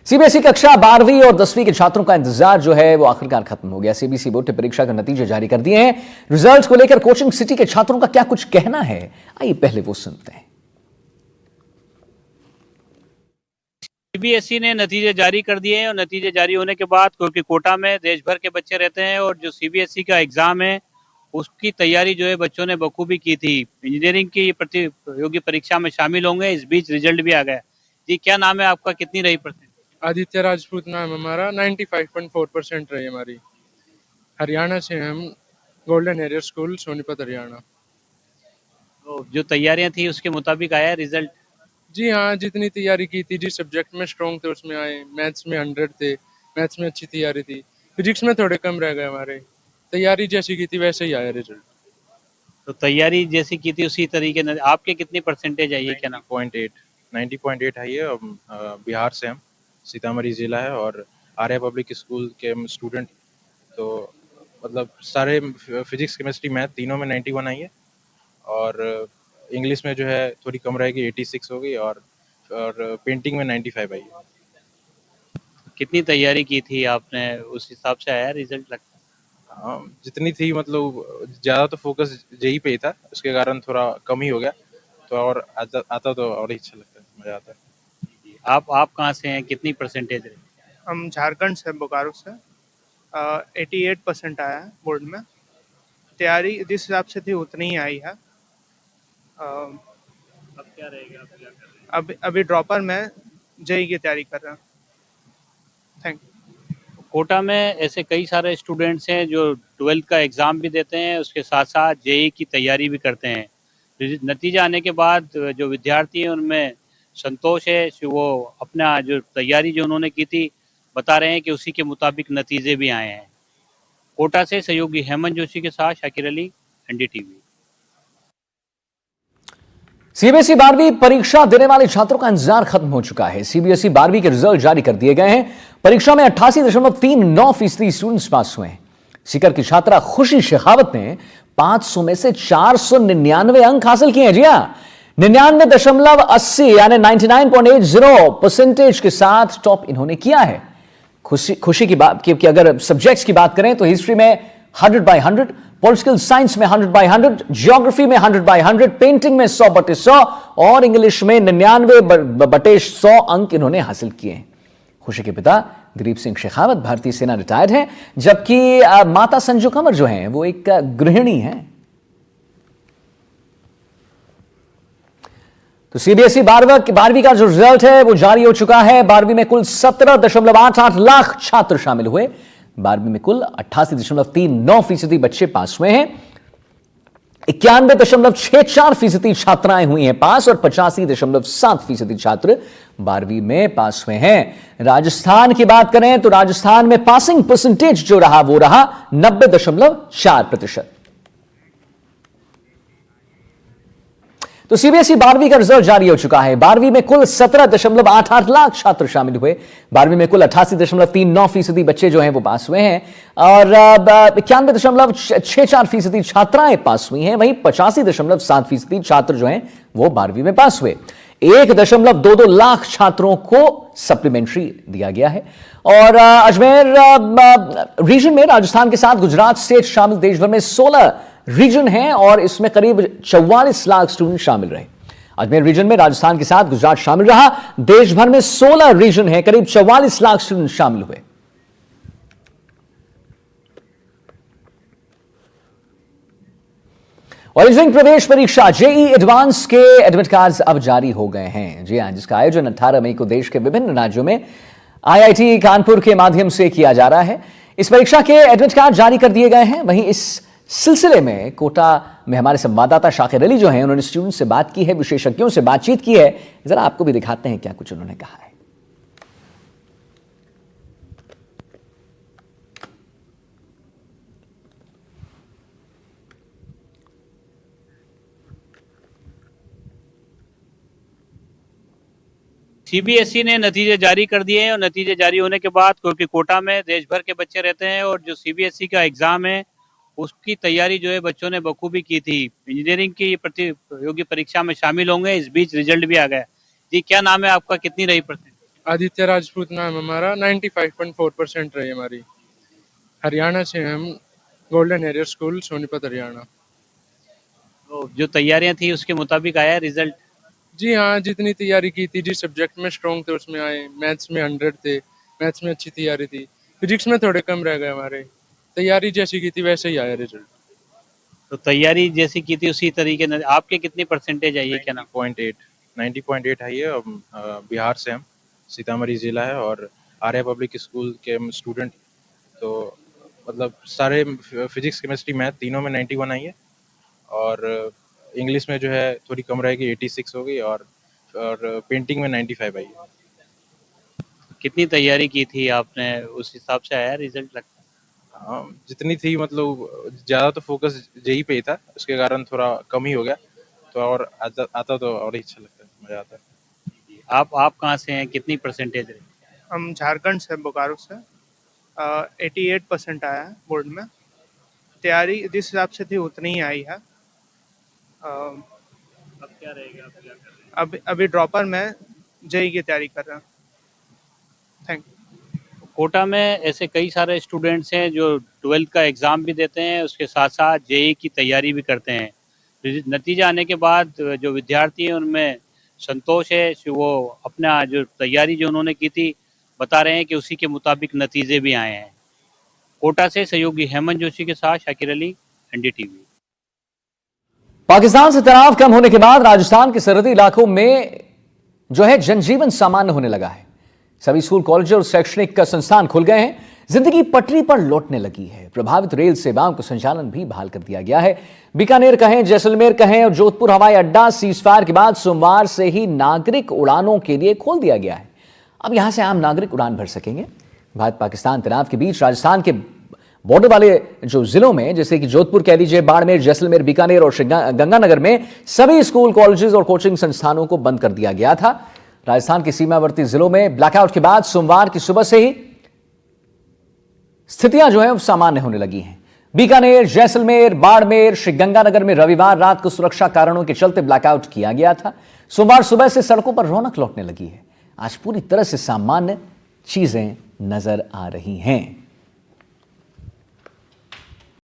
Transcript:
CBSE कक्षा 12वीं और 10वीं के छात्रों का इंतजार जो है वो आखिरकार खत्म हो गया। सीबीएसई बोर्ड ने परीक्षा के नतीजे जारी कर दिए हैं। रिजल्ट्स को लेकर कोचिंग सिटी के छात्रों का क्या कुछ कहना है, आइए पहले वो सुनते हैं। सीबीएसई ने नतीजे जारी कर दिए हैं और नतीजे जारी होने के बाद, क्योंकि कोटा में देश भर के बच्चे रहते हैं और जो सीबीएसई का एग्जाम है उसकी तैयारी जो है बच्चों ने बखूबी की थी। इंजीनियरिंग की प्रतियोगी परीक्षा में शामिल होंगे। इस बीच रिजल्ट भी आ गया। जी, क्या नाम है आपका? कितनी रही परसेंट? आदित्य राजपूत नाम हमारा। 95.4% रही हमारी। हरियाणा से हम। Golden arrear school, Sonipat, Haryana. तो जो तैयारियां थी उसके मुताबिक आया रिजल्ट? जी हाँ, जितनी तैयारी की थी, जिस सब्जेक्ट में स्ट्रॉन्ग थे उसमें आए। मैथ्स में 100 थे, मैथ्स में अच्छी तैयारी थी। फिजिक्स में थोड़े कम रह गए हमारे। तैयारी जैसी की थी वैसे ही आया रिजल्ट। तो तैयारी जैसी की थी उसी तरीके से आपके कितनी परसेंटेज आई है? क्या नाम? 90.8 है ये। बिहार से हम, सीतामढ़ी जिला है और आर्य पब्लिक स्कूल के हम स्टूडेंट। तो मतलब सारे फिजिक्स, केमिस्ट्री, मैथ तीनों में 91 आई है और इंग्लिश में जो है थोड़ी कम रहेगी, 86 हो गई और पेंटिंग में 95 आई है। कितनी तैयारी की थी आपने, उस हिसाब से आया रिजल्ट लगता है? हाँ, जितनी थी मतलब ज़्यादा तो फोकस जेई पे ही था, उसके कारण थोड़ा कम ही हो गया। तो और आता तो और ही अच्छा लगता है, मज़ा आता है। आप कहाँ से हैं? कितनी परसेंटेज रही? हम झारखंड से, बोकारो से। 88% आया है बोर्ड में। तैयारी जिस हिसाब से थी उतनी ही आई है। अब क्या रहेगा? अब क्या कर रहे हैं? अभी ड्रॉपर में जेई की तैयारी कर रहे हैं। Thank you. कोटा में ऐसे कई सारे स्टूडेंट्स हैं जो 12th का एग्ज़ाम भी देते हैं, उसके साथ साथ जेई की तैयारी भी करते हैं। नतीजा आने के बाद जो विद्यार्थी हैं उनमें संतोष है कि वो अपना जो तैयारी जो उन्होंने की थी बता रहे हैं कि उसी के मुताबिक नतीजे भी आए हैं। कोटा से सहयोगी हेमंत जोशी के साथ शाकिर अली, एनडीटीवी। सीबीएसई 12वीं परीक्षा देने वाले छात्रों का इंतजार खत्म हो चुका है। सीबीएसई 12वीं के रिजल्ट जारी कर दिए गए हैं। परीक्षा में 88.39% स्टूडेंट्स पास हुए हैं। सीकर की छात्रा खुशी शेखावत ने 500 में से 499 अंक हासिल किए हैं। जी हां, 99.80 यानी 99.80% के साथ टॉप इन्होंने किया है। खुशी की बात कि अगर सब्जेक्ट्स की बात करें तो हिस्ट्री में 100/100, पॉलिटिकल साइंस में 100/100, ज्योग्राफी में 100/100, पेंटिंग में 100/100 और इंग्लिश में 99/100 अंक इन्होंने हासिल किए हैं। खुशी के पिता दिलीप सिंह शेखावत भारतीय सेना रिटायर्ड हैं, जबकि माता संजू कंवर जो हैं वो एक गृहिणी हैं। तो सीबीएसई 12वीं का जो रिजल्ट है वो जारी हो चुका है। 12वीं में कुल 17.88 लाख छात्र शामिल हुए। 12वीं में कुल 88.39% बच्चे पास हुए हैं। 91.64% छात्राएं हुई हैं पास और 85.7% छात्र 12वीं में पास हुए हैं। राजस्थान की बात करें तो राजस्थान में पासिंग परसेंटेज जो रहा वो रहा 90.4%। तो सीबीएसई 12वीं का रिजल्ट जारी हो चुका है। 12वीं में कुल 17.88 लाख छात्र शामिल हुए। 12वीं में कुल 88.39% बच्चे जो हैं वो पास हुए हैं और 91.64% छात्राएं पास हुई हैं। वहीं 85.7% छात्र जो हैं वो 12वीं में पास हुए। 1.22 लाख छात्रों को सप्लीमेंट्री दिया गया है। और अजमेर रीजन में राजस्थान के साथ गुजरात स्टेट शामिल। देश भर में 16 रीजन है और इसमें करीब 44 लाख स्टूडेंट शामिल रहे। अजमेर रीजन में राजस्थान के साथ गुजरात शामिल रहा। देश भर में 16 रीजन है, करीब 44 लाख स्टूडेंट शामिल हुए। और इंजीनियरिंग प्रवेश परीक्षा जेई एडवांस के एडमिट कार्ड्स अब जारी हो गए हैं। जी हां, जिसका आयोजन 18 मई को देश के विभिन्न राज्यों में आईआईटी कानपुर के माध्यम से किया जा रहा है। इस परीक्षा के एडमिट कार्ड जारी कर दिए गए हैं। वहीं इस सिलसिले में कोटा में हमारे संवाददाता शाकिर अली जो हैं उन्होंने स्टूडेंट से बात की है, विशेषज्ञों से बातचीत की है। जरा आपको भी दिखाते हैं क्या कुछ उन्होंने कहा है। सीबीएसई ने नतीजे जारी कर दिए हैं और नतीजे जारी होने के बाद, क्योंकि कोटा में देश भर के बच्चे रहते हैं और जो सीबीएसई का एग्जाम है उसकी तैयारी जो है बच्चों ने बखूबी की थी। इंजीनियरिंग की प्रतियोगी परीक्षा में शामिल होंगे। इस बीच रिजल्ट भी आ गया। जी, क्या नाम है आपका? कितनी रही परसेंट? आदित्य राजपूत नाम हमारा, 95.4% रही हमारी। हरियाणा से हम, golden arrear school Sonipat Haryana. तो जो तैयारियां थी उसके मुताबिक आया रिजल्ट? जी हाँ, जितनी तैयारी की थी, जिस सब्जेक्ट में स्ट्रॉन्ग थे उसमें आए। मैथ्स में 100 थे, मैथ्स में अच्छी तैयारी थी। फिजिक्स में थोड़े कम रह गए हमारे। तैयारी जैसी की थी वैसे ही आया रिजल्ट। तो तैयारी जैसी की थी उसी तरीके से आपके कितनी परसेंटेज आई है, क्या नाम? 90.8 है ये। बिहार से हम, सीतामढ़ी जिला है, और आर्य पब्लिक स्कूल के हम स्टूडेंट। तो मतलब सारे फिजिक्स केमिस्ट्री मैथ तीनों में 91 आई है, और इंग्लिश में जो है थोड़ी कम रहेगी, 86 हो गई, और पेंटिंग में 95 आई है। कितनी तैयारी की थी आपने, उस हिसाब से आया रिजल्ट लगता है? हाँ, जितनी थी, मतलब ज़्यादा तो फोकस जेई पे ही था, उसके कारण थोड़ा कम ही हो गया। तो और आता तो और ही अच्छा लगता है, मज़ा आता है। आप कहाँ से हैं, कितनी परसेंटेज रही? हम झारखंड से, बोकारो से। 88% आया है बोर्ड में। तैयारी जिस हिसाब से थी उतनी ही आई है। अब क्या रहेगा, अब क्या कर रहे हैं? अभी ड्रॉपर में जेई की तैयारी कर रहे हैं। Thank you. कोटा में ऐसे कई सारे स्टूडेंट्स हैं जो 12th का एग्ज़ाम भी देते हैं, उसके साथ साथ जेई की तैयारी भी करते हैं। नतीजा आने के बाद जो विद्यार्थी हैं उनमें संतोष है कि वो अपना जो तैयारी जो उन्होंने की थी बता रहे हैं कि उसी के मुताबिक नतीजे भी आए हैं। कोटा से सहयोगी हेमंत जोशी के साथ शाकिर अली, एनडीटीवी। पाकिस्तान से तनाव कम होने के बाद राजस्थान के सरहदी इलाकों में जो है जनजीवन सामान्य होने लगा है। सभी स्कूल, कॉलेज और शैक्षणिक संस्थान खुल गए हैं। जिंदगी पटरी पर लौटने लगी है। प्रभावित रेल सेवाओं का संचालन भी बहाल कर दिया गया है। बीकानेर कहें, जैसलमेर कहें और जोधपुर हवाई अड्डा सीजफायर के बाद सोमवार से ही नागरिक उड़ानों के लिए खोल दिया गया है। अब यहां से आम नागरिक उड़ान भर सकेंगे। भारत पाकिस्तान तनाव के बीच राजस्थान के बॉर्डर वाले जो जिलों में, जैसे कि जोधपुर कह लीजिए, बाड़मेर, जैसलमेर, बीकानेर और गंगानगर में सभी स्कूल, कॉलेजेस और कोचिंग संस्थानों को बंद कर दिया गया था। राजस्थान के सीमावर्ती जिलों में ब्लैकआउट के बाद सोमवार की सुबह से ही स्थितियां जो है सामान्य होने लगी हैं। बीकानेर, जैसलमेर, बाड़मेर, श्रीगंगानगर में रविवार रात को सुरक्षा कारणों के चलते ब्लैकआउट किया गया था। सोमवार सुबह से सड़कों पर रौनक लौटने लगी है। आज पूरी तरह से सामान्य चीजें नजर आ रही हैं।